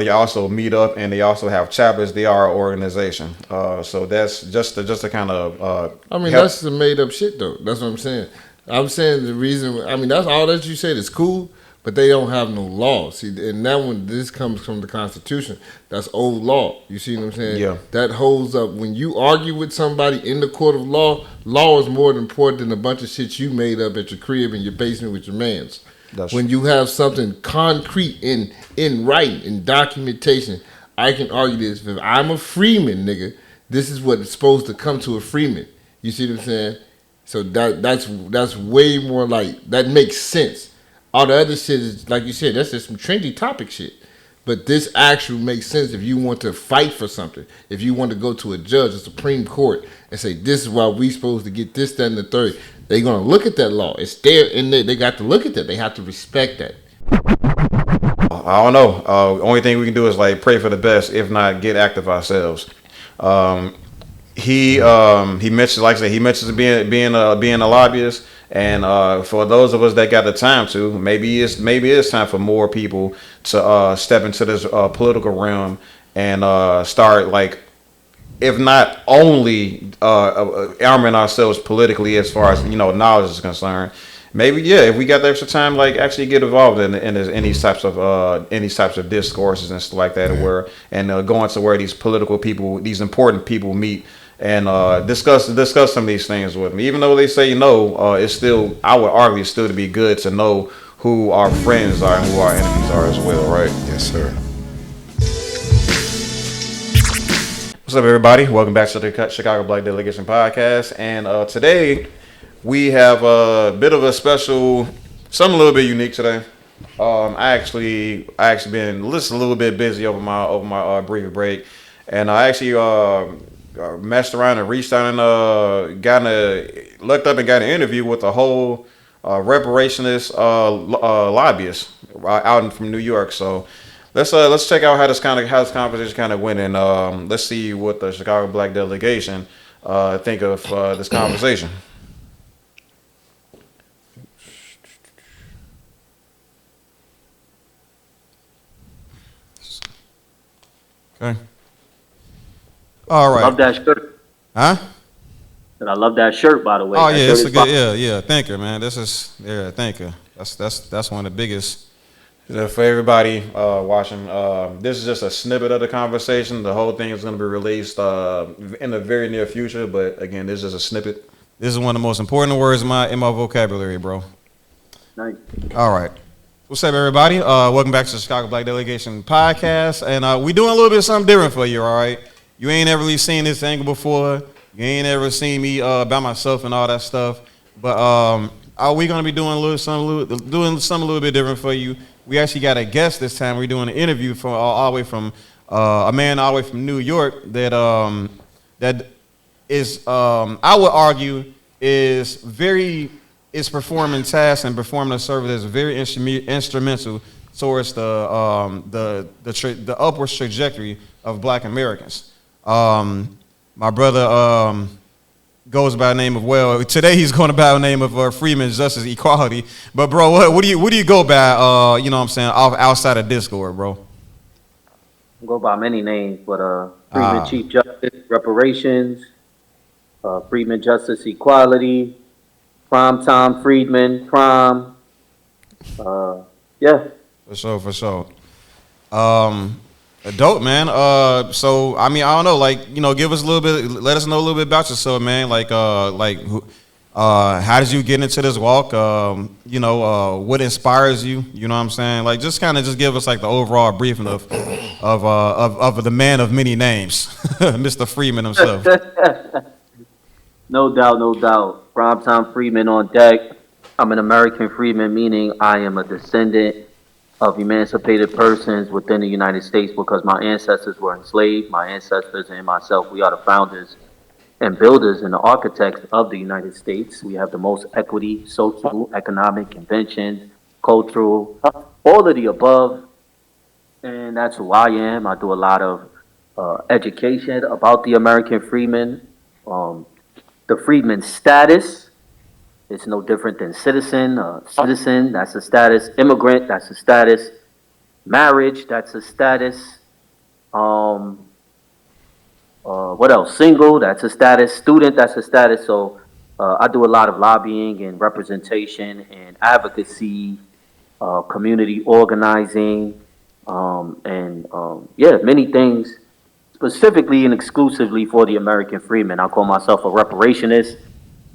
They also meet up and they also have chapters. They are an organization. So that's just to kind of I mean, help. that's some made up shit though. That's what I'm saying. I'm saying the reason. I mean, that's all that you said is cool, but they don't have no law. See, and that one, this comes from the Constitution. That's old law. You see what I'm saying? Yeah, That holds up when you argue with somebody in the court of law. Law is more important than a bunch of shit you made up at your crib in your basement with your mans. that's When you have something concrete in writing, in documentation, I can argue this. If I'm a freeman, nigga, this is what it's supposed to come to a freeman. You see what I'm saying? So that's way more like that makes sense. All the other shit is like you said, that's just some trendy topic shit. But this actually makes sense if you want to fight for something. If you want to go to a judge, a Supreme Court, and say this is why we supposed to get this, that, and the third. They're gonna look at that law. It's there, and they got to look at that. They have to respect that. I don't know. Only thing we can do is like pray for the best, if not get active ourselves. Um, he mentions, like I said, he mentions being a lobbyist, and for those of us that got the time to, maybe it's time for more people to step into this political realm and start like, if not only arming ourselves politically as far as knowledge is concerned. Maybe, yeah, if we got the extra time, like actually get involved in these types of discourses and stuff like that, where and going to where these political people, these important people meet and discuss some of these things with me. Even though they say no, it's still, I would argue, still to be good to know who our friends are and who our enemies are as well, right? Yes, sir. What's up, everybody? Welcome back to the Chicago Black Delegation podcast. And today we have a bit of a special, something a little bit unique today. I actually been just a little bit busy over my brief break, and I actually messed around and reached out and looked up and got an interview with a whole reparationist lobbyist out from New York. So let's check out how this conversation kind of went, and let's see what the Chicago Black Delegation think of this conversation. Okay. All right. Love that shirt. Huh? And I love that shirt, by the way. Oh That yeah, shirt it's is a good. fire. Yeah. Thank you, man. Thank you. That's one of the biggest. For everybody watching, this is just a snippet of the conversation. The whole thing is going to be released in the very near future. But again, this is a snippet. This is one of the most important words in my vocabulary, bro. Nice. All right. What's up, everybody? Welcome back to the Chicago Black Delegation podcast. And we doing a little bit of something different for you, all right? You ain't ever really seen this angle before. You ain't ever seen me by myself and all that stuff. But we going to be doing something a little bit different for you. We actually got a guest this time. We're doing an interview from all the way from a man all the way from New York that is, I would argue, is performing tasks and performing a service that's very instrumental towards the upwards trajectory of Black Americans. My brother goes by the name of, today he's going by the name of Freedman Justice Equality. But bro, what do you go by? You know what I'm saying, outside of Discord, bro? I go by many names, but Freedman Chief Justice, Reparations, Freedman Justice Equality, Primetime Freedman Prime. Yeah. For sure. Dope, man. So I mean, I don't know, like, give us a little bit, let us know a little bit about yourself, man. How did you get into this walk? What inspires you? You know what I'm saying? Like, just give us like the overall briefing of the man of many names, Mr. Freeman himself. No doubt, no doubt. Primetime Freedman on deck. I'm an American Freedman, meaning I am a descendant of emancipated persons within the United States because my ancestors were enslaved. My ancestors and myself, we are the founders and builders and the architects of the United States. We have the most equity, social, economic, convention, cultural, all of the above. And that's who I am. I do a lot of education about the American Freedmen. The freedman status, it's no different than citizen. Citizen, that's a status. Immigrant, that's a status. Marriage, that's a status. Um, what else? Single, that's a status. Student, that's a status. So I do a lot of lobbying and representation and advocacy, community organizing, yeah, many things specifically and exclusively for the American freedmen. I call myself a reparationist,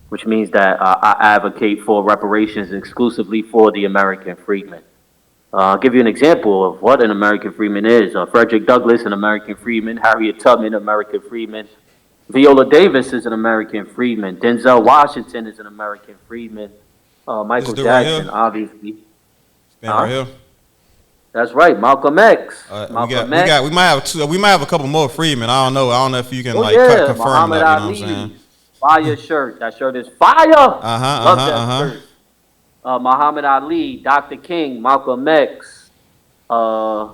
which means that I advocate for reparations exclusively for the American freedmen. I'll give you an example of what an American freedman is. Frederick Douglass, an American freedman. Harriet Tubman, American freedman. Viola Davis is an American freedman. Denzel Washington is an American freedman. This Michael dude right Jackson, here, obviously. man, right Huh? here. That's right, Malcolm X. We Malcolm we X. got, we might have two, we might have a couple more Freemen. I don't know if you can Oh like yeah, confirm Muhammad that. You know what I'm saying? Ali. Fire shirt. That shirt is fire. Love that shirt. Muhammad Ali, Dr. King, Malcolm X. Uh,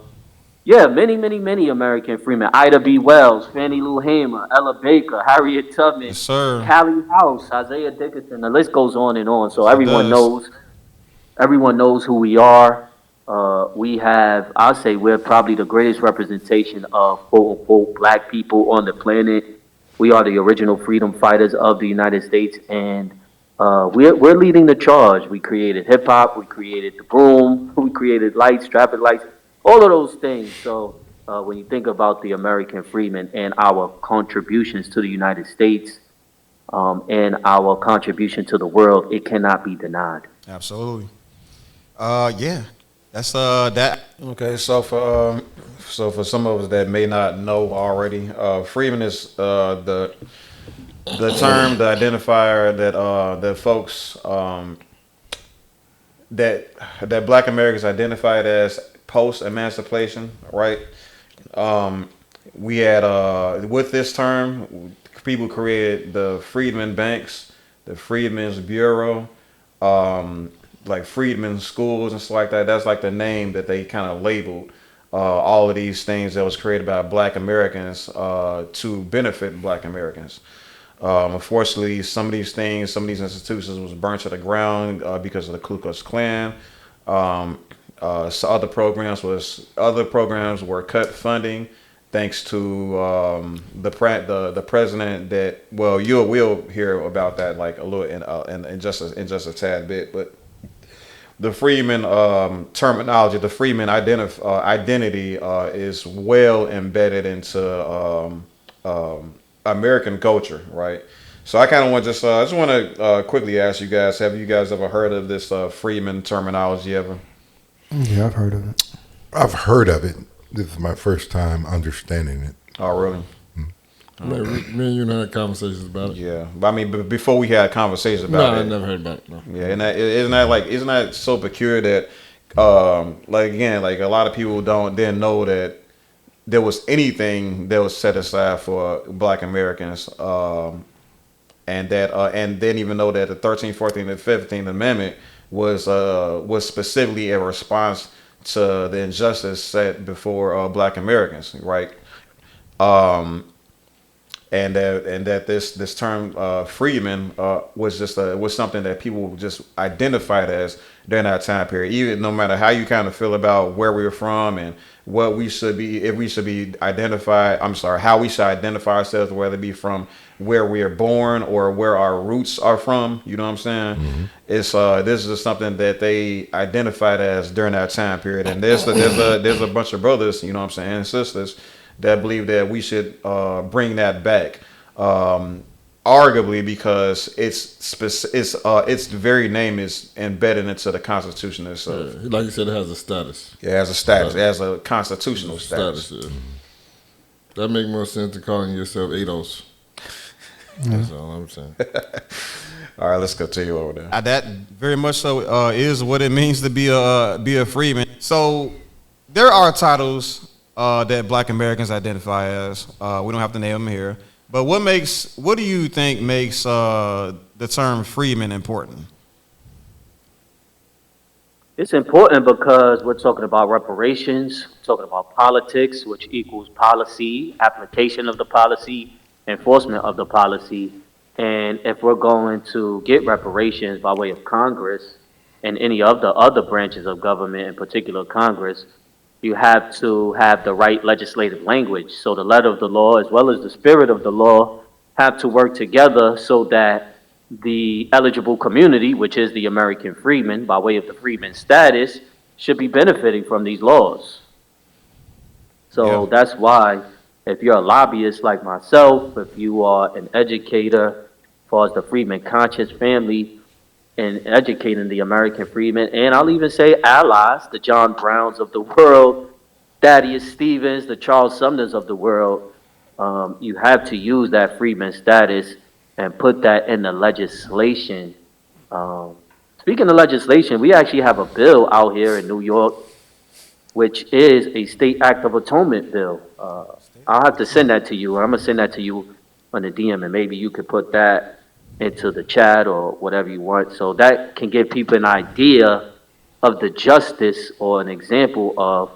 yeah, many American freemen. Ida B. Wells, Fannie Lou Hamer, Ella Baker, Harriet Tubman, Yes, sir. Callie House, Isaiah Dickinson. The list goes on and on. So Yes, it does. everyone knows who we are. We have, I'll say, we're probably the greatest representation of quote unquote black people on the planet. We are the original freedom fighters of the United States, and we're leading the charge. We created hip hop, we created the boom, we created lights, traffic lights, all of those things. So when you think about the American freedmen and our contributions to the United States and our contribution to the world, it cannot be denied. Absolutely. Yeah. That's that. Okay, so for some of us that may not know already, freedman is the term, the identifier that folks that Black Americans identified as post emancipation, right? We had with this term, people created the Freedmen Banks, the Freedmen's Bureau, like Freedmen Schools and stuff like that. That's like the name that they kind of labeled all of these things that was created by Black Americans to benefit Black Americans. Unfortunately, some of these things, some of these institutions was burnt to the ground because of the Ku Klux Klan. So other programs were cut funding thanks to the president. That we'll hear about that like a little in just a tad bit, but the Freeman terminology, the Freeman identity is well embedded into American culture, right? So I kind of want I just want to quickly ask you guys: have you guys ever heard of this Freeman terminology ever? Yeah, I've heard of it. I've heard of it. This is my first time understanding it. Oh, really? Me and you had conversations about it. Yeah, but I mean, but before we had conversations about No, it, I never heard about it. No. yeah, and isn't that so peculiar that like again, like a lot of people didn't know that there was anything that was set aside for Black Americans, and didn't even know that the 13th, 14th, and 15th Amendment was specifically a response to the injustice set before Black Americans, right? And that this term freedman was something that people just identified as during that time period. Even no matter how you kind of feel about where we were from and what we should be, if we should be identified, how we should identify ourselves, whether it be from where we are born or where our roots are from. You know what I'm saying? Mm-hmm. It's this is something that they identified as during that time period. And there's a bunch of brothers, you know what I'm saying, and sisters that believe that we should bring that back. Arguably because its very name is embedded into the Constitution itself. Yeah, like you said, it has a status. It has a status. It has a constitutional status. Yeah. That makes more sense than calling yourself ADOS. That's all I'm saying. All right, let's continue over there. That very much so is what it means to be a freeman. So there are titles that Black Americans identify as. We don't have to name them here. But what do you think makes the term freeman important? It's important because we're talking about reparations, talking about politics, which equals policy, application of the policy, enforcement of the policy. And if we're going to get reparations by way of Congress and any of the other branches of government, in particular Congress, you have to have the right legislative language. So the letter of the law, as well as the spirit of the law, have to work together so that the eligible community, which is the American freedmen, by way of the freedman status, should be benefiting from these laws. So Yeah. that's why, if you're a lobbyist like myself, if you are an educator, as far as the Freedman conscious family, and educating the American freedmen, and I'll even say allies, the John Browns of the world, Thaddeus Stevens, the Charles Sumners of the world, you have to use that freedman status and put that in the legislation. Um, Speaking of legislation, we actually have a bill out here in New York, which is a state act of atonement bill. I'll have to send that to you, or I'm gonna send that to you on the DM, and maybe you could put that into the chat or whatever you want. So that can give people an idea of the justice or an example of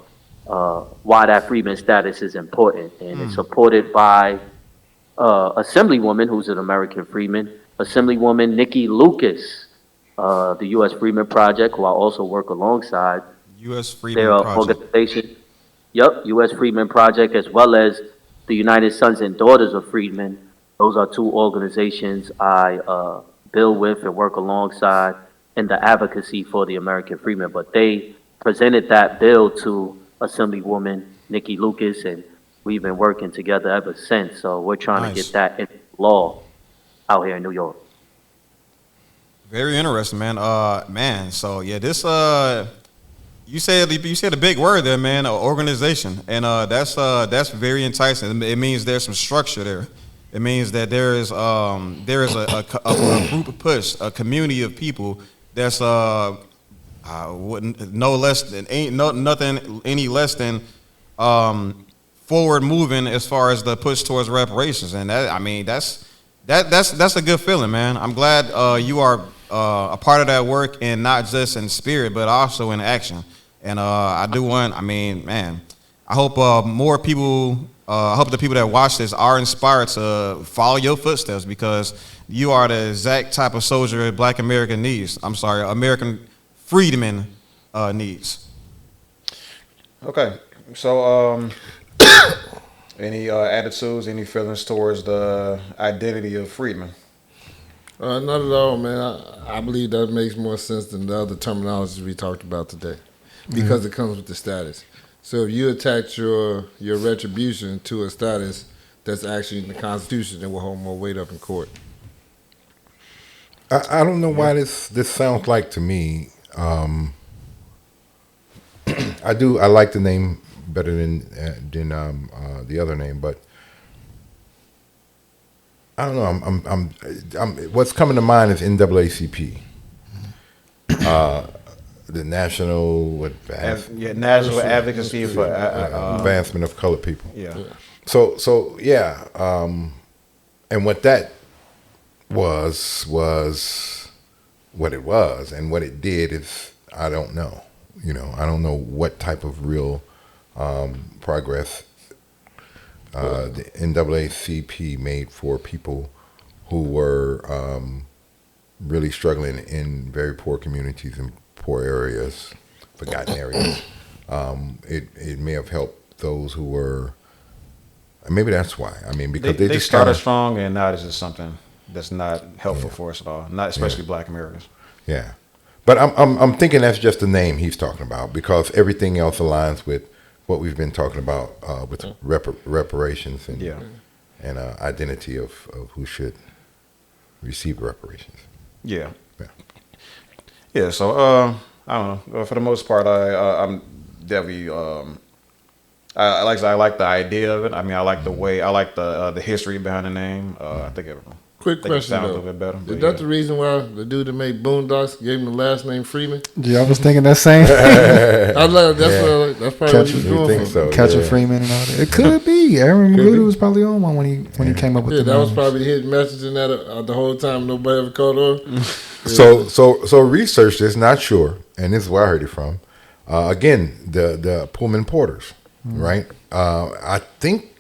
why that freedman status is important. And it's supported by Assemblywoman, who's an American freedman, Assemblywoman Nikki Lucas, the U.S. Freedman Project, who I also work alongside. U.S. Their Freedman Project. organization, yep, U.S. Freedman Project, as well as the United Sons and Daughters of Freedmen. Those are two organizations I build with and work alongside in the advocacy for the American freedmen. But they presented that bill to Assemblywoman Nikki Lucas, and we've been working together ever since. So we're trying to Nice. get that into law out here in New York. Very interesting, man. Man. So yeah, this you said a big word there, man. Organization, and that's very enticing. It means there's some structure there. It means that there is a group push, a community of people that's no less than nothing any less than forward moving as far as the push towards reparations, and that, I mean, that's a good feeling, man. I'm glad you are a part of that work, and not just in spirit but also in action. And I mean, man, I hope more people. I hope the people that watch this are inspired to follow your footsteps, because you are the exact type of soldier Black America needs. I'm sorry, American freedmen needs. Okay, so any attitudes, any feelings towards the identity of freedmen? Not at all, man. I believe that makes more sense than the other terminologies we talked about today, because it comes with the status. So if you attach your retribution to a status that's actually in the Constitution, it will hold more weight up in court. I don't know why this sounds like to me. I like the name better than the other name, but I don't know. I'm what's coming to mind is NAACP. The National National Advocacy for Advancement of Colored People. yeah. So yeah, and what that was what it was, and what it did is I don't know. You know, I don't know what type of real progress the NAACP made for people who were really struggling in very poor communities and poor areas, forgotten areas. It may have helped those who were. Maybe that's why. I mean, because They just started kinda, strong, and now this is something that's not helpful for us at all. Not especially Black Americans. Yeah, but I'm thinking that's just the name he's talking about, because everything else aligns with what we've been talking about with reparations and identity of who should receive reparations. Yeah. Yeah. Yeah. So I don't know. For the most part, I'm definitely I like the idea of it. I mean, I like the way. I like the history behind the name. I think it. Quick I think it question sounds a though. little bit better. Is but that yeah. the reason why the dude that made Boondocks gave him the last name Freeman? Yeah, I was thinking that same. I love that's probably what he was Catch- going think for. so? Catcher Yeah. Freeman and all that. It could be. Aaron Could Rudy be. was probably on one when he came up with Yeah, the that was names. probably his message in that the whole time. Nobody ever caught on. So research this. Not sure, and this is where I heard it from. Again, the Pullman Porters, right? I think,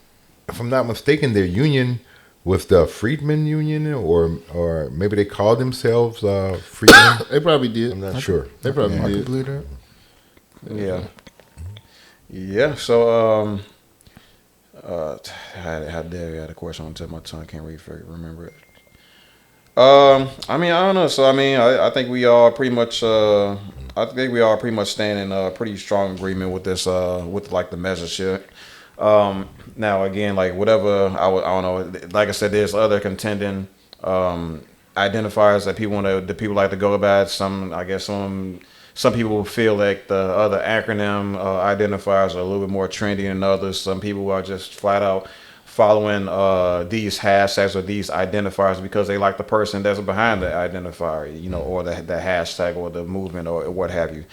if I'm not mistaken, their union was the Freedman Union, or maybe they called themselves Freedmen. They probably did. I'm not sure. They probably I could did. believe that. Yeah. Yeah. So I had a question on the tip of my tongue. I can't really remember it. I mean, I don't know. So, I mean, I think we all pretty much, I think we all pretty much stand in pretty strong agreement with this, with like the measures here. Now again, like whatever, I don't know. Like I said, there's other contending, identifiers that people like to go about. I guess some people feel like the other acronym, identifiers are a little bit more trendy than others. Some people are just flat out following these hashtags or these identifiers because they like the person that's behind the identifier, or the hashtag or the movement or what have you.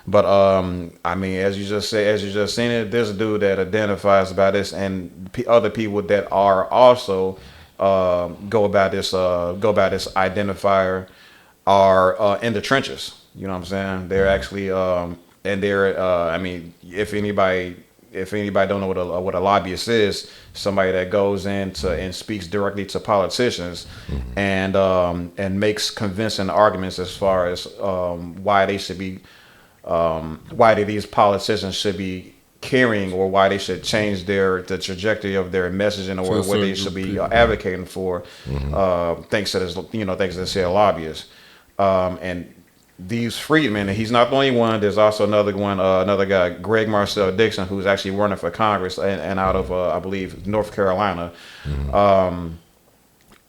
But I mean, as you just seen it, this dude that identifies by this, and other people that are also go about this identifier are in the trenches. You know what I'm saying? They're actually and they're I mean, if anybody don't know what a lobbyist is, somebody that goes into and speaks directly to politicians, and makes convincing arguments as far as why they should be why these politicians should be carrying, or why they should change the trajectory of their messaging, or what they should be advocating for. Thanks to this, thanks to this here lobbyist. And these freedmen, and he's not the only one. There's also another guy, Greg Marcel Dixon, who's actually running for Congress and out of I believe North Carolina.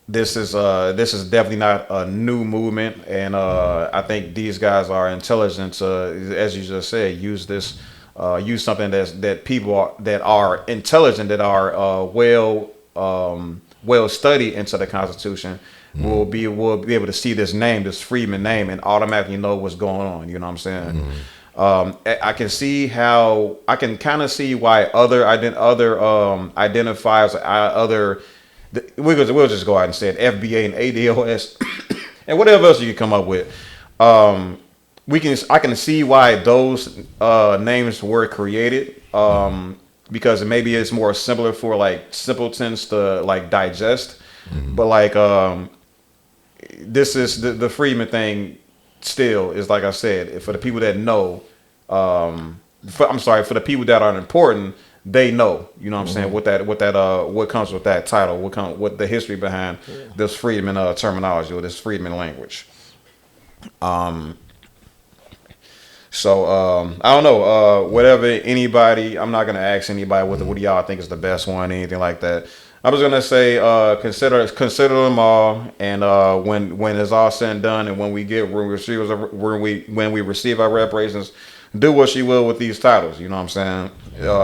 This is definitely not a new movement, and I think these guys are intelligent to, as you just said, use something that people that are intelligent, that are well studied into the Constitution. We'll be able to see this name, this Freedman name, and automatically know what's going on. You know what I'm saying? I can kind of see why other identifiers, we'll just go out and say it, FBA and ADOS, and whatever else you can come up with. I can see why those names were created, because maybe it's more simpler for like simpletons to like digest. But like this is the Freedman thing still is, like I said, for the people that know, for the people that are important, they know, you know what I'm saying, what comes with that title, what the history behind this Freedman terminology, or this Freedman language. So I don't know, whatever anybody, I'm not gonna ask anybody what do y'all think is the best one, anything like that. I was gonna say consider them all, and when it's all said and done, and when we receive our reparations, do what you will with these titles. You know what I'm saying?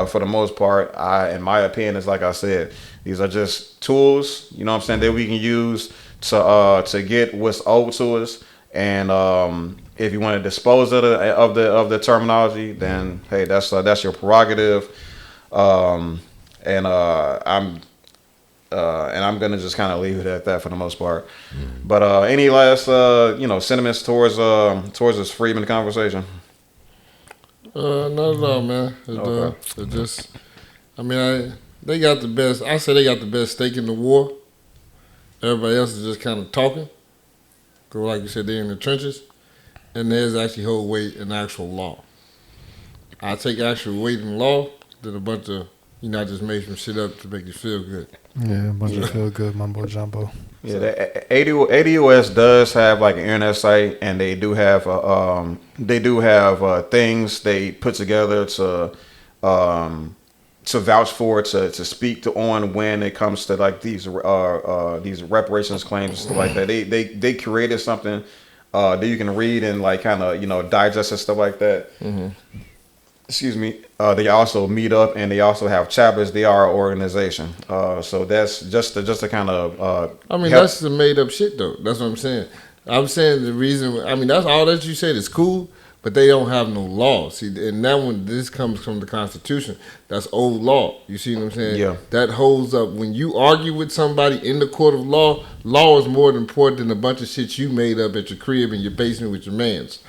For the most part, in my opinion, is like I said, these are just tools. You know what I'm saying, that we can use to get what's owed to us. And if you want to dispose of the terminology, then hey, that's your prerogative. And I'm gonna just kind of leave it at that for the most part. But any last sentiments towards this Freedman conversation? Not at all, man. It just, I mean, they got the best. I say they got the best stake in the war. Everybody else is just kind of talking. Cause like you said, they're in the trenches, and there's actually whole weight in actual law. I take actual weight in law than a bunch of I just made some shit up to make you feel good. Yeah, a bunch of feel good mumbo jumbo. Yeah, the ADOS does have like an internet site, and they do have things they put together to vouch for, to speak on when it comes to like these reparations claims and stuff like that. They created something that you can read and like kind of digest and stuff like that. Excuse me. They also meet up, and they also have chapters. They are an organization. So that's just to kind of. I mean, that's some made up shit though. That's what I'm saying. I'm saying the reason. I mean, that's all that you said is cool, but they don't have no law. See, and that one, this comes from the Constitution. That's old law. You see what I'm saying? Yeah. That holds up when you argue with somebody in the court of law. Law is more important than a bunch of shit you made up at your crib in your basement with your mans.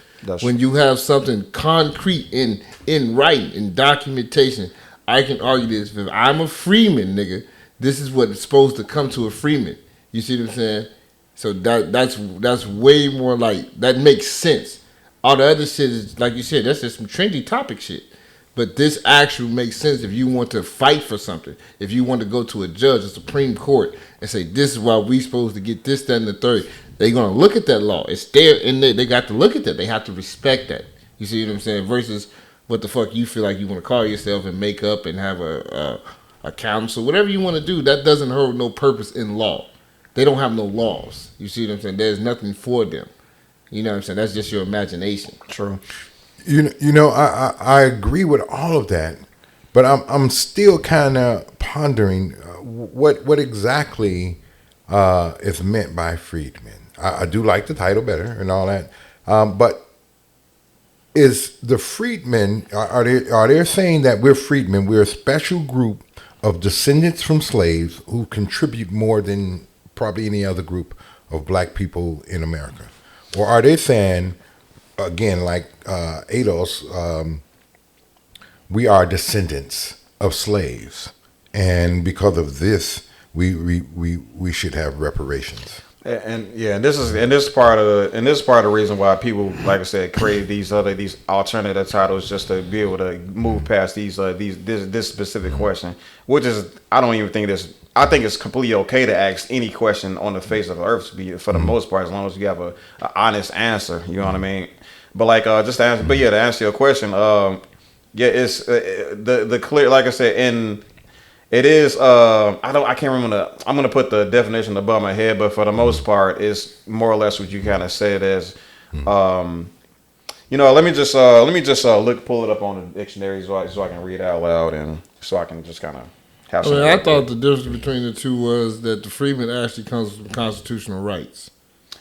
When you have something concrete in writing, in documentation, I can argue this. If I'm a freeman, nigga, this is what it's supposed to come to a freeman. You see what I'm saying? So that's way more like, that makes sense. All the other shit is, like you said, that's just some trendy topic shit. But this actually makes sense if you want to fight for something. If you want to go to a judge, a Supreme Court, and say, this is why we supposed to get this, that, and the third, they're going to look at that law. It's there, and they got to look at that. They have to respect that. You see what I'm saying? Versus what the fuck you feel like you want to call yourself and make up and have a council. Whatever you want to do, that doesn't hold no purpose in law. They don't have no laws. You see what I'm saying? There's nothing for them. You know what I'm saying? That's just your imagination. True. You know, I agree with all of that, but I'm still kind of pondering what exactly is meant by freedmen. I do like the title better and all that, but is the freedmen are they saying that we're freedmen? We're a special group of descendants from slaves who contribute more than probably any other group of black people in America, or are they saying, again, like Ados, we are descendants of slaves, and because of this, we should have reparations. And this is part of the reason why people, like I said, create these alternative titles just to be able to move past this specific question, which is I think it's completely okay to ask any question on the face of the earth for the most part, as long as you have a honest answer. You know what I mean? But like just to answer, to answer your question, it's the clear, like I said, and it is I can't remember I'm gonna put the definition above my head, but for the most part, it's more or less what you kind of said as, let me just pull it up on the dictionary so I can read out loud and so I can just kind of have. I thought the difference between the two was that the freedman actually comes from constitutional rights.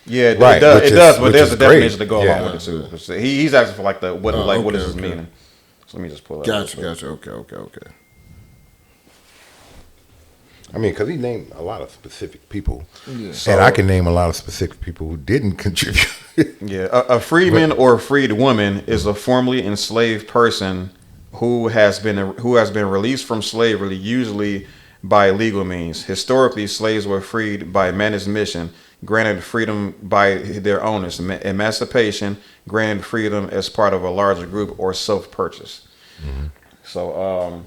Yeah, right. It does, but there's a definition to go yeah. along with it too. He's asking for like what is his meaning. So let me just pull it up. Gotcha. Okay. I mean, because he named a lot of specific people, Yeah. and I can name a lot of specific people who didn't contribute. Yeah, a freedman or freed woman is a formerly enslaved person who has been released from slavery, usually by legal means. Historically, slaves were freed by manumission, granted freedom by their owners. Emancipation, granted freedom as part of a larger group or self-purchase. Mm-hmm. So,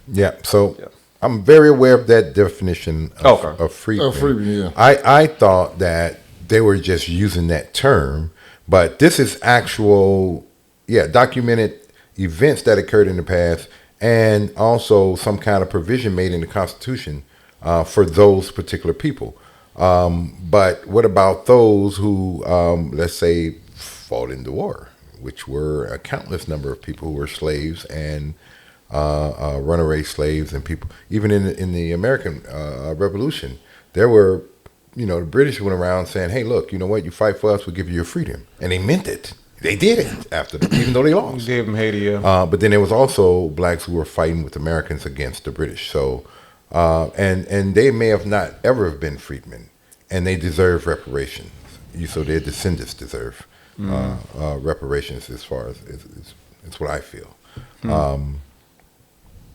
yeah. I'm very aware of that definition of freedmen. Freedmen, yeah. I thought that they were just using that term, but this is actual, documented events that occurred in the past, and also some kind of provision made in the Constitution for those particular people. But what about those who, let's say, fought in the war, which were a countless number of people who were slaves and runaway slaves and people. Even in the American Revolution, there were, the British went around saying, "Hey, look, you know what? You fight for us, we'll give you your freedom," and they meant it. They did it after, even though they lost. Gave them Haiti. But then there was also blacks who were fighting with Americans against the British. So, and they may have not ever have been freedmen, and they deserve reparations. So their descendants deserve reparations. As far as it's what I feel.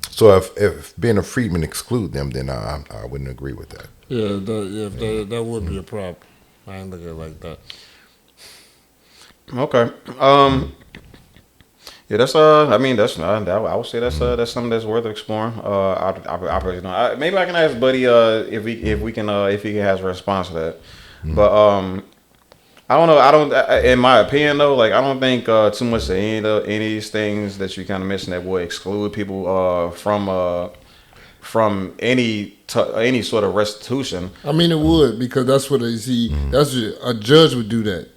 So if being a freedman exclude them, then I wouldn't agree with that. Yeah, that would be a problem. I ain't look at it like that. Okay. Yeah, that's I would say that's something that's worth exploring. I personally don't. Maybe I can ask Buddy if he has a response to that. But I don't know. In my opinion, though, like I don't think too much of any of these things that you kind of mentioned that would exclude people from any sort of restitution. I mean, it would, because that's what they see. That's a judge would do that.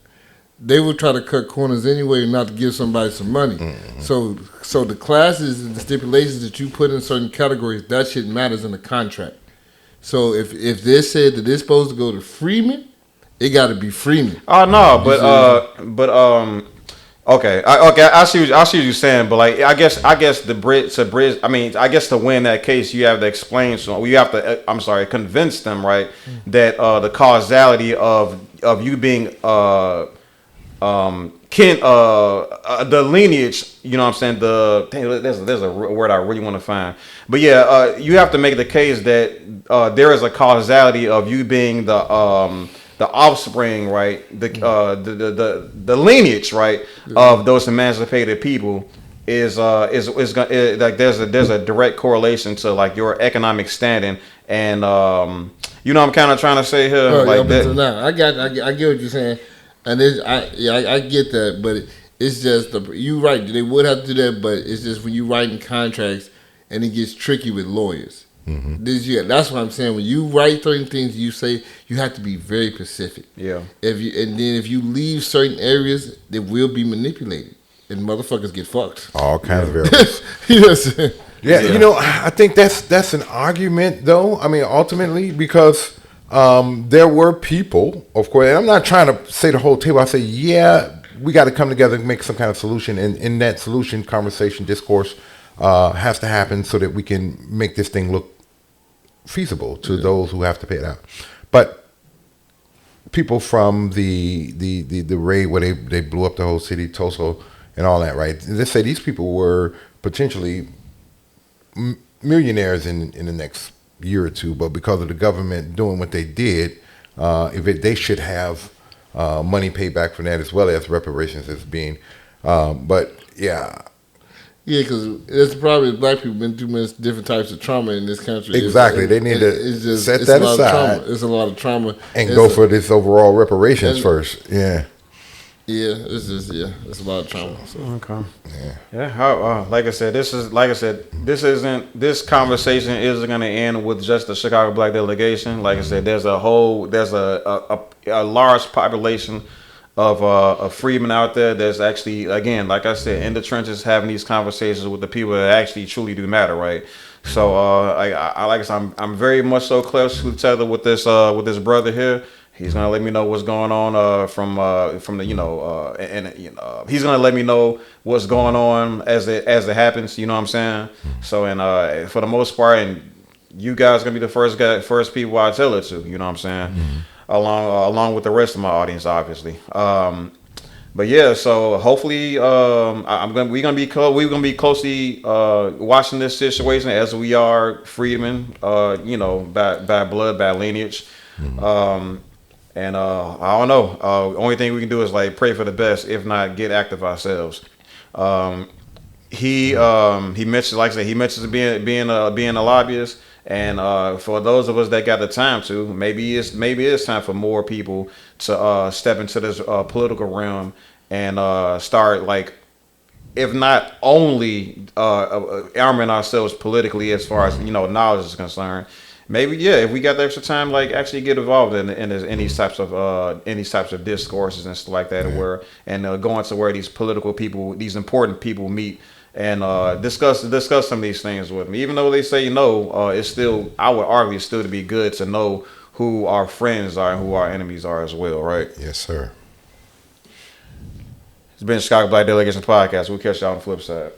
They would try to cut corners anyway, not to give somebody some money. So the classes and the stipulations that you put in certain categories, that shit matters in the contract. So if they said that they're supposed to go to freedmen, it got to be freedmen. Oh no, okay, I see what you're saying, but like I guess the bridge. I mean, I guess to win that case, you have to explain. So you have to, convince them, right, that the causality of you being the lineage, you know what I'm saying? There's a word I really want to find, but yeah, you have to make the case that there is a causality of you being the offspring, right? The lineage, right, of those emancipated people is gonna like there's a direct correlation to like your economic standing and you know what I'm kind of trying to say here like that. So now I get what you're saying, and I get that, but it's just you right. They would have to do that, but it's just when you writing contracts and it gets tricky with lawyers. That's what I'm saying. When you write certain things, you say you have to be very specific. Yeah. If you leave certain areas, they will be manipulated, and motherfuckers get fucked. All kinds of variables. You know what I'm saying? Yeah, you know, I think that's an argument, though. I mean, ultimately, because there were people, of course, and I'm not trying to say the whole table. I say, yeah, we got to come together and make some kind of solution, and in that solution, conversation, discourse has to happen so that we can make this thing look feasible to those who have to pay it out. But people from the raid where they blew up the whole city, Tulsa, and all that, right? Let's say these people were potentially millionaires in the next year or two, but because of the government doing what they did, they should have money paid back from that as well as reparations as being. But yeah. Yeah, because it's probably black people been through many different types of trauma in this country. Exactly, they need to set that aside. It's a lot of trauma, and go for this overall reparations first. Yeah. Yeah, it's a lot of trauma. So. Okay. Yeah. Like I said, this conversation isn't going to end with just the Chicago Black Delegation. Like I said, there's a large population of freedmen out there that's actually, again, like I said, in the trenches having these conversations with the people that actually truly do matter, right? So I like I said, I'm very much so close to each other with this brother here. He's gonna let me know what's going on from the he's gonna let me know what's going on as it happens. You know what I'm saying? So and for the most part, and you guys gonna be the first people I tell it to. You know what I'm saying? Along with the rest of my audience, obviously. But yeah, so hopefully we're gonna be closely watching this situation as we are freedmen, by blood, by lineage. And I don't know. Only thing we can do is like pray for the best, if not get active ourselves. He mentions, like I said, he mentions being a lobbyist, and for those of us that got the time to, maybe it's time for more people to step into this political realm and start, like, if not only arming ourselves politically as far as knowledge is concerned. Maybe if we got the extra time, like actually get involved in these types of discourses and stuff like that, going to where these political people, these important people meet and discuss some of these things with me. Even though they say no, it's still, I would argue, it's still to be good to know who our friends are and who our enemies are as well, right? Yes, sir. It's been Chicago Black Delegation Podcast. We'll catch y'all on the flip side.